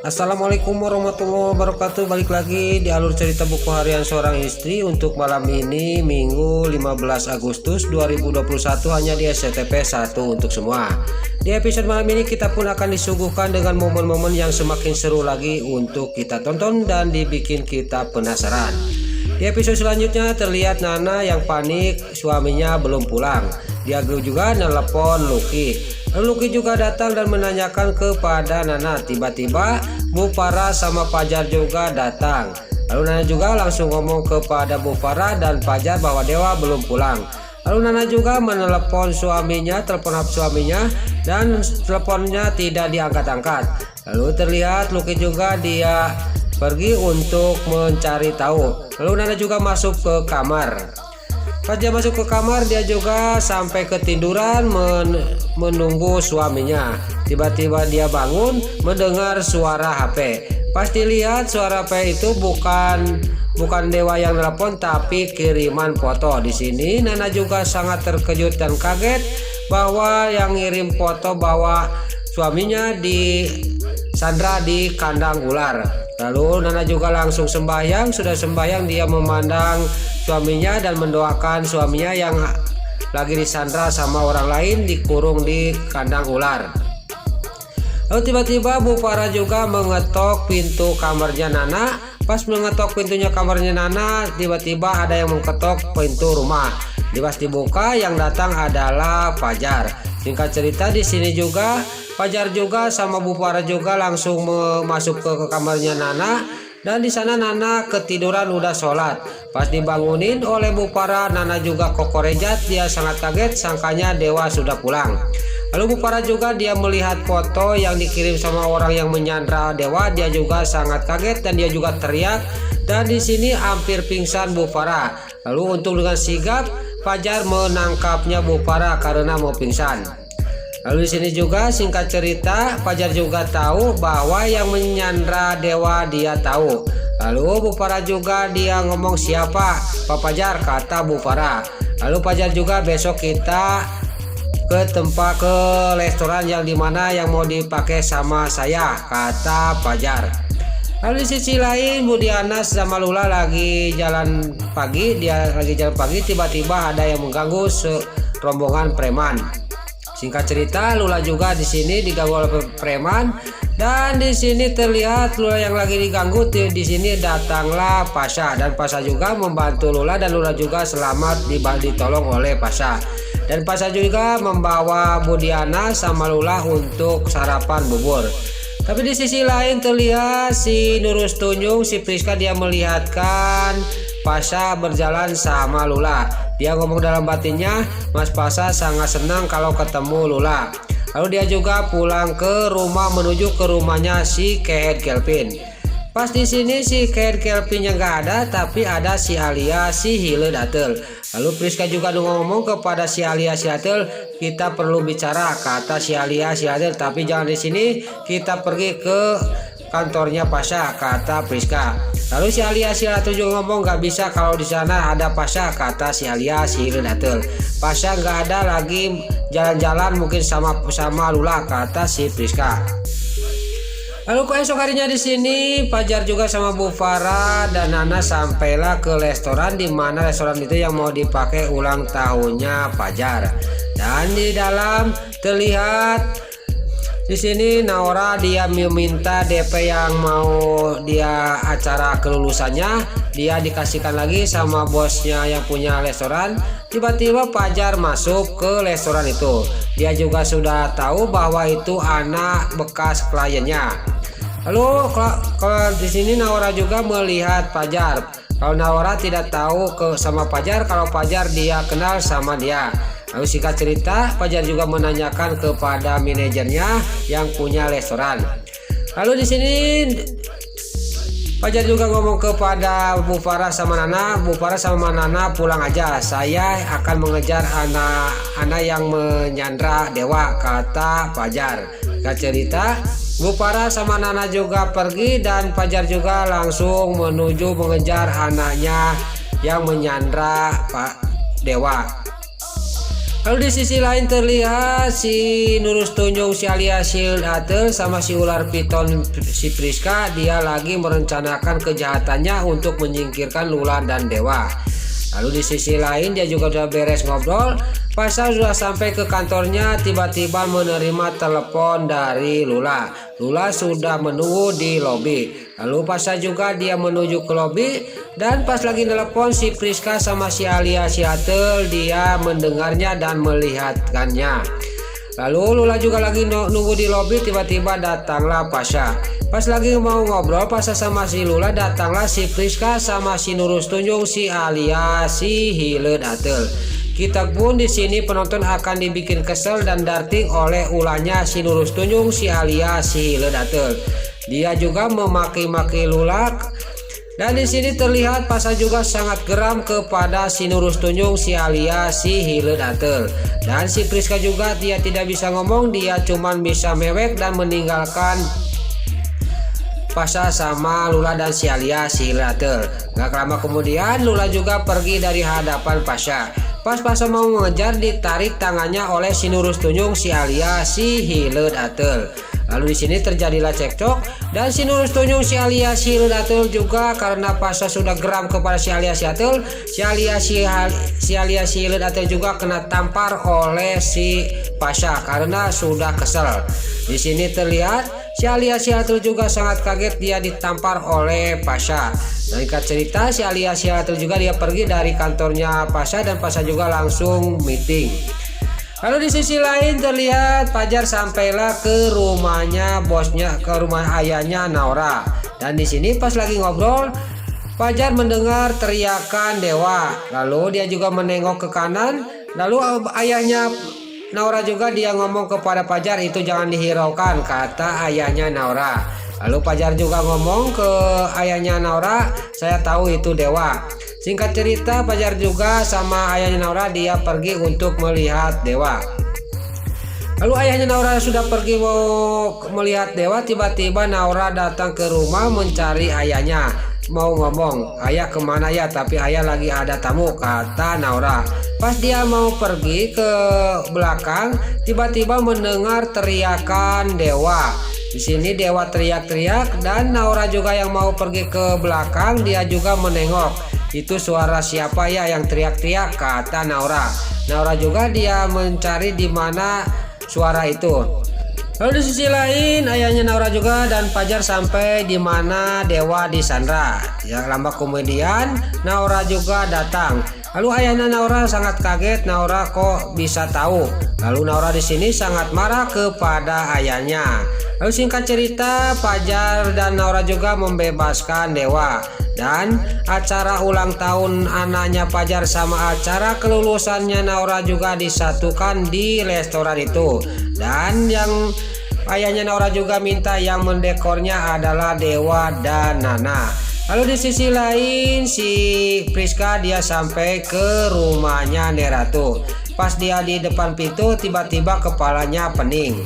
Assalamualaikum warahmatullahi wabarakatuh. Balik lagi di alur cerita buku harian seorang istri untuk malam ini Minggu 15 Agustus 2021 hanya di SCTP 1 untuk semua. Di episode malam ini kita pun akan disuguhkan dengan momen-momen yang semakin seru lagi untuk kita tonton dan dibikin kita penasaran. Di episode selanjutnya terlihat Nana yang panik suaminya belum pulang. Dia juga nelpon Lucky. Lucky juga datang dan menanyakan kepada Nana. Tiba-tiba Bu Farah sama Fajar juga datang. Lalu Nana juga langsung ngomong kepada Bu Farah dan Fajar bahwa Dewa belum pulang. Lalu Nana juga menelepon suaminya, telepon suaminya, dan teleponnya tidak diangkat-angkat. Lalu terlihat Lucky juga dia pergi untuk mencari tahu. Lalu Nana juga masuk ke kamar. Pas dia masuk ke kamar, dia juga sampai ketiduran menunggu suaminya. Tiba-tiba dia bangun mendengar suara HP. Pas dilihat suara HP itu bukan Dewa yang telepon tapi kiriman foto. Di sini Nana juga sangat terkejut dan kaget bahwa yang ngirim foto bahwa suaminya disandra di kandang ular. Lalu Nana juga langsung sembahyang. Sudah sembahyang dia memandang suaminya dan mendoakan suaminya yang lagi disandra sama orang lain dikurung di kandang ular. Lalu tiba-tiba Bu Farah juga mengetok pintu kamarnya Nana. Pas mengetok pintunya kamarnya Nana, tiba-tiba ada yang mengetok pintu rumah. Pas dibuka, yang datang adalah Fajar. Singkat cerita di sini juga Fajar juga sama Bu Farah juga langsung masuk ke kamarnya Nana. Dan di sana Nana ketiduran udah sholat. Pas dibangunin oleh Bu Farah, Nana juga kokorejat. Dia sangat kaget, sangkanya Dewa sudah pulang. Lalu Bu Farah juga dia melihat foto yang dikirim sama orang yang menyandra Dewa. Dia juga sangat kaget dan dia juga teriak. Dan di sini hampir pingsan Bu Farah. Lalu untuk dengan sigap Fajar menangkapnya Bu Farah karena mau pingsan. Lalu di sini juga singkat cerita Fajar juga tahu bahwa yang menyandra Dewa dia tahu. Lalu Bu Farah juga dia ngomong siapa Pak Fajar, kata Bu Farah. Lalu Fajar juga besok kita ke restoran yang dimana yang mau dipakai sama saya, kata Fajar. Lalu di sisi lain Budi Anas sama Lula lagi jalan pagi. Dia lagi jalan pagi, tiba-tiba ada yang mengganggu rombongan preman. Singkat cerita, Lula juga di sini diganggu oleh preman dan di sini terlihat Lula yang lagi diganggu. Di sini datanglah Pasha dan Pasha juga membantu Lula dan Lula juga selamat ditolong oleh Pasha. Dan Pasha juga membawa Budiana sama Lula untuk sarapan bubur. Tapi di sisi lain terlihat si Nurus Tunjung, si Priska dia melihatkan Pasha berjalan sama Lula. Dia ngomong dalam batinnya, Mas Pasha sangat senang kalau ketemu Lula. Lalu dia juga pulang ke rumah menuju ke rumahnya si Kehed Kelvin. Pas di sini si Kehed Kelvinnya nggak ada, tapi ada si Alia si Hile Datel. Lalu Priska juga ngomong kepada si Alia si Datel, kita perlu bicara, kata si Alia si Datel, tapi jangan di sini, kita pergi ke kantornya Pasha, kata Priska. Lalu si Alia si Datel juga ngomong nggak bisa kalau di sana ada Pasha, kata si Alia si Datel. Pasha nggak ada lagi jalan-jalan mungkin sama Lula, kata si Priska. Lalu keesok harinya di sini Fajar juga sama Bu Farah dan Nana sampailah ke restoran di mana restoran itu yang mau dipakai ulang tahunnya Fajar. Dan di dalam terlihat di sini Naura dia meminta DP yang mau dia acara kelulusannya, dia dikasihkan lagi sama bosnya yang punya restoran. Tiba-tiba Fajar masuk ke restoran itu. Dia juga sudah tahu bahwa itu anak bekas kliennya. Lalu kalau di sini Naura juga melihat Fajar. Kalau Naura tidak tahu sama Fajar kalau Fajar dia kenal sama dia. Lalu singkat cerita Fajar juga menanyakan kepada manajernya yang punya restoran. Lalu di sini Fajar juga ngomong kepada Bu Farah sama Nana, Bu Farah sama Nana pulang aja. Saya akan mengejar anak yang menyandra Dewa, kata Fajar. Singkat cerita Bu Farah sama Nana juga pergi dan Fajar juga langsung menuju mengejar anaknya yang menyandra Pak Dewa. Lalu di sisi lain terlihat si Nurus Tunjung si alias Shield Atel sama si ular piton si Priska, dia lagi merencanakan kejahatannya untuk menyingkirkan Lula dan Dewa. Lalu di sisi lain dia juga udah beres ngobrol, Pasha sudah sampai ke kantornya, tiba-tiba menerima telepon dari Lula. Lula sudah menunggu di lobi. Lalu Pasha juga dia menuju ke lobi, dan pas lagi telepon si Priska sama si alias Seattle, dia mendengarnya dan melihatkannya. Lalu Lula juga lagi nunggu di lobi, tiba-tiba datanglah Pasha. Pas lagi mau ngobrol Pasha sama si Lula, datanglah si Priska sama si Nurus Tunjung si alias si Hilet Atel. Kita pun di sini penonton akan dibikin kesel dan darting oleh ulahnya si Nurus Tunjung si alias si Hilet Atel. Dia juga memaki-maki Lula. Dan di sini terlihat Pasha juga sangat geram kepada si Nurus Tunjung si alias si Hilet Atel. Dan si Priska juga dia tidak bisa ngomong, dia cuman bisa mewek dan meninggalkan Pasha sama Lula dan si alias si Hilet Atel. Gak lama kemudian Lula juga pergi dari hadapan Pasha. Pas Pasha mau mengejar, ditarik tangannya oleh si Nurus Tunjung si alias si Hilet Atel. Lalu di sini terjadilah cekcok, dan si Nurus Tunjung si alias si Hilet Atel juga karena Pasha sudah geram kepada si alias Atel, si alias si Hilet Atel juga kena tampar oleh si Pasha karena sudah kesel. Di sini terlihat si alias Atel juga sangat kaget, dia ditampar oleh Pasha. Singkat cerita, si alias Atel juga dia pergi dari kantornya Pasha, dan Pasha juga langsung meeting. Lalu di sisi lain terlihat Fajar sampailah ke rumahnya bosnya, ke rumah ayahnya Naura. Dan di sini pas lagi ngobrol, Fajar mendengar teriakan Dewa. Lalu dia juga menengok ke kanan. Lalu ayahnya Naura juga dia ngomong kepada Fajar, itu jangan dihiraukan, kata ayahnya Naura. Lalu Fajar juga ngomong ke ayahnya Naura, saya tahu itu Dewa. Singkat cerita, Fajar juga sama ayahnya Naura dia pergi untuk melihat Dewa. Lalu ayahnya Naura sudah pergi mau melihat Dewa, tiba-tiba Naura datang ke rumah mencari ayahnya. Mau ngomong, ayah kemana ya, tapi ayah lagi ada tamu, kata Naura. Pas dia mau pergi ke belakang, tiba-tiba mendengar teriakan Dewa. Di sini Dewa teriak-teriak, dan Naura juga yang mau pergi ke belakang, dia juga menengok. Itu suara siapa ya yang teriak-teriak, kata Naura. Naura juga dia mencari di mana suara itu. Lalu di sisi lain ayahnya Naura juga dan Fajar sampai di mana Dewa disandra. Yang lama kemudian Naura juga datang. Lalu ayahnya Naura sangat kaget, Naura kok bisa tahu. Lalu Naura di sini sangat marah kepada ayahnya. Lalu singkat cerita, Fajar dan Naura juga membebaskan Dewa. Dan acara ulang tahun anaknya Fajar sama acara kelulusannya Naura juga disatukan di restoran itu. Dan yang ayahnya Naura juga minta yang mendekornya adalah Dewa dan Nana. Lalu di sisi lain si Priska dia sampai ke rumahnya Neratu. Pas dia di depan pintu, tiba-tiba kepalanya pening.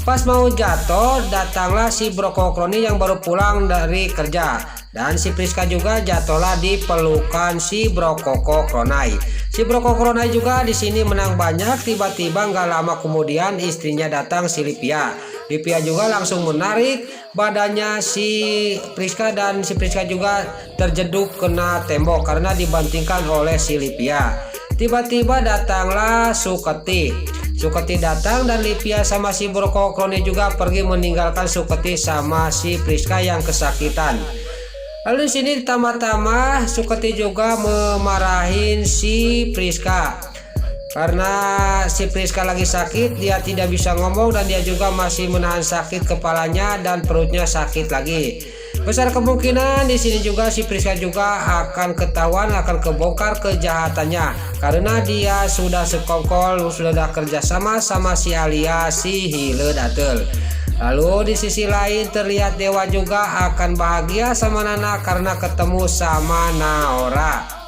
Pas mau jatuh, datanglah si Brokokroni yang baru pulang dari kerja. Dan si Priska juga jatuhlah di pelukan si Brokokronai. Si Brokokronai juga di sini menang banyak. Tiba-tiba nggak lama kemudian istrinya datang, si Lipia. Lipia juga langsung menarik badannya si Priska, dan si Priska juga terjeduk kena tembok karena dibantingkan oleh si Lipia. Tiba-tiba datanglah Suketi. Suketi datang dan Lipia sama si Brokokroni juga pergi meninggalkan Suketi sama si Priska yang kesakitan. Lalu di sini tambah-tambah Suketi juga memarahin si Priska karena si Priska lagi sakit, dia tidak bisa ngomong dan dia juga masih menahan sakit kepalanya dan perutnya sakit lagi. Besar kemungkinan di sini juga si Priska juga akan ketahuan, akan kebongkar kejahatannya karena dia sudah sekongkol, sudah kerjasama sama si alias si Hilet Atel. Lalu di sisi lain terlihat Dewa juga akan bahagia sama Nana karena ketemu sama Naura.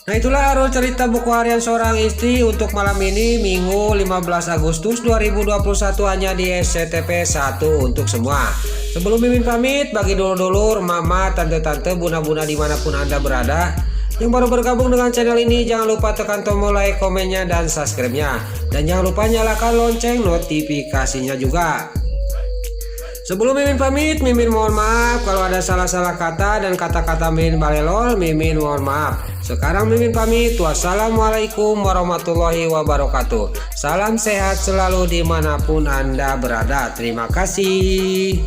Nah, itulah alur cerita buku harian seorang istri untuk malam ini Minggu 15 Agustus 2021 hanya di SCTP 1 untuk semua. Sebelum Mimin pamit, bagi dulur-dulur, mama, tante-tante, bunda-bunda dimanapun Anda berada, Yang baru bergabung dengan channel ini, jangan lupa tekan tombol like, komennya, dan subscribe-nya. Dan jangan lupa nyalakan lonceng notifikasinya juga. Sebelum Mimin pamit, Mimin mohon maaf kalau ada salah-salah kata dan kata-kata Mimin balelol, Mimin mohon maaf. Sekarang Mimin pamit, wassalamualaikum warahmatullahi wabarakatuh. Salam sehat selalu dimanapun Anda berada. Terima kasih.